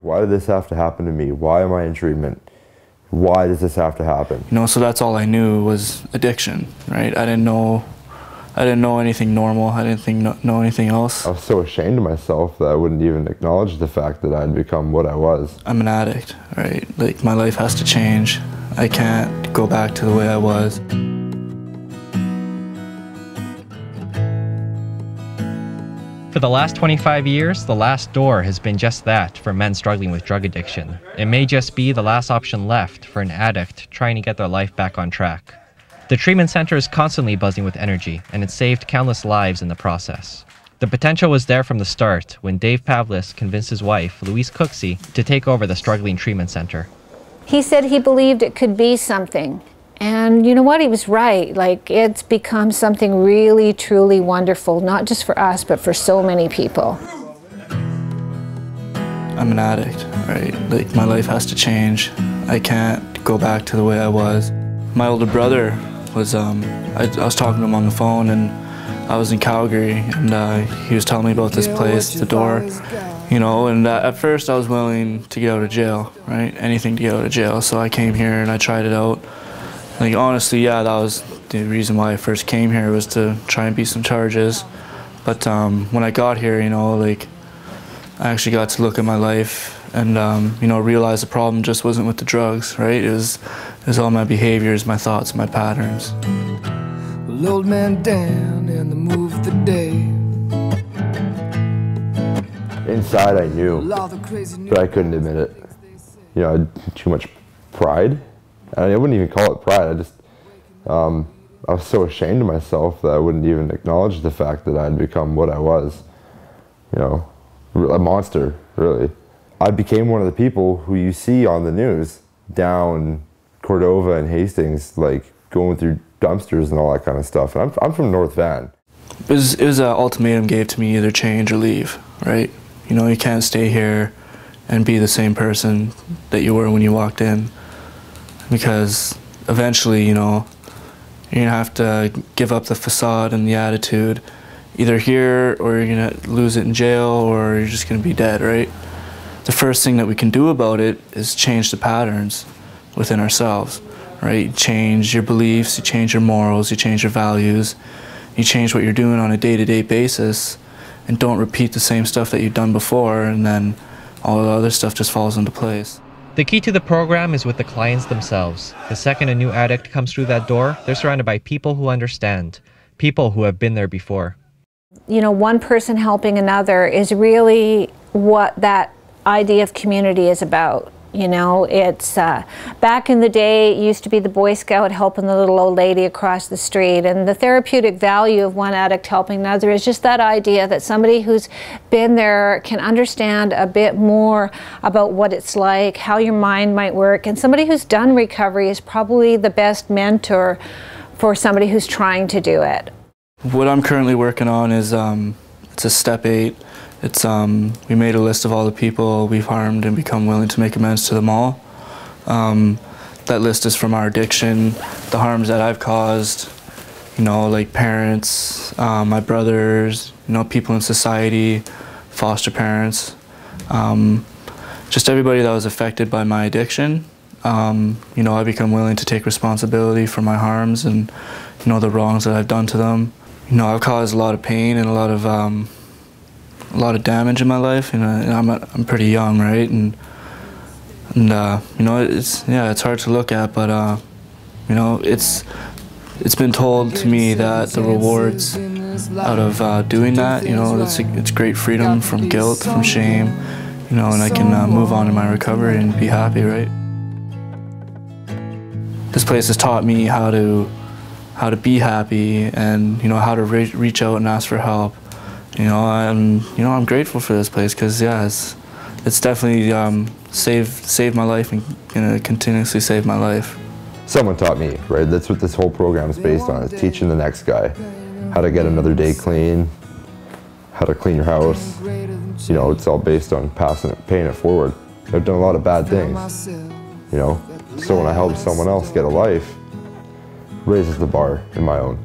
Why did this have to happen to me? Why am I in treatment? Why does this have to happen? You know, so that's all I knew was addiction, right? I didn't know anything normal. I didn't know anything else. I was so ashamed of myself that I wouldn't even acknowledge the fact that I'd become what I was. I'm an addict, right? Like, my life has to change. I can't go back to the way I was. For the last 25 years, The Last Door has been just that for men struggling with drug addiction. It may just be the last option left for an addict trying to get their life back on track. The treatment center is constantly buzzing with energy, and it saved countless lives in the process. The potential was there from the start when Dave Pavlis convinced his wife, Louise Cooksey, to take over the struggling treatment center. He said he believed it could be something. And you know what? He was right. Like, it's become something really, truly wonderful, not just for us, but for so many people. I'm an addict, right? Like, my life has to change. I can't go back to the way I was. My older brother was, I was talking to him on the phone, and I was in Calgary, and he was telling me about this place, The Door, you know, and at first I was willing to get out of jail, right? Anything to get out of jail. So I came here and I tried it out. Like, honestly, yeah, that was the reason why I first came here, was to try and beat some charges. But when I got here, you know, like, I actually got to look at my life and, you know, realize the problem just wasn't with the drugs, right? It was all my behaviors, my thoughts, my patterns. Well, old man Dan and the move of the day. Inside I knew, but I couldn't admit it. You know, I had too much pride. I wouldn't even call it pride. I was so ashamed of myself that I wouldn't even acknowledge the fact that I'd become what I was. You know, a monster, really. I became one of the people who you see on the news down Cordova and Hastings, like going through dumpsters and all that kind of stuff. And I'm from North Van. It was an ultimatum gave to me: either change or leave, right? You know, you can't stay here and be the same person that you were when you walked in. Because eventually, you know, you're gonna have to give up the facade and the attitude, either here, or you're gonna lose it in jail, or you're just gonna be dead, right? The first thing that we can do about it is change the patterns within ourselves, right? You change your beliefs, you change your morals, you change your values, you change what you're doing on a day-to-day basis, and don't repeat the same stuff that you've done before, and then all the other stuff just falls into place. The key to the program is with the clients themselves. The second a new addict comes through that door, they're surrounded by people who understand, people who have been there before. You know, one person helping another is really what that idea of community is about. You know, it's back in the day, it used to be the Boy Scout helping the little old lady across the street, and the therapeutic value of one addict helping another is just that idea that somebody who's been there can understand a bit more about what it's like, how your mind might work, and somebody who's done recovery is probably the best mentor for somebody who's trying to do it. What I'm currently working on is it's a step 8. It's we made a list of all the people we've harmed and become willing to make amends to them all. That list is from our addiction, the harms that I've caused, you know, like parents, my brothers, you know, people in society, foster parents, just everybody that was affected by my addiction. You know, I become willing to take responsibility for my harms and, you know, the wrongs that I've done to them. You know, I've caused a lot of pain and a lot of damage in my life, and I'm pretty young, right? And you know, it's hard to look at, but you know, it's been told to me that the rewards out of doing that, you know, it's great freedom from guilt, from shame, you know, and I can move on in my recovery and be happy, right? This place has taught me how to be happy, and you know, how to reach out and ask for help. You know, I'm grateful for this place, because yeah, it's definitely saved my life and gonna continuously save my life. Someone taught me, right? That's what this whole program is based on, is teaching the next guy how to get another day clean, how to clean your house. You know, it's all based on paying it forward. I've done a lot of bad things, you know, so when I help someone else get a life, raises the bar in my own.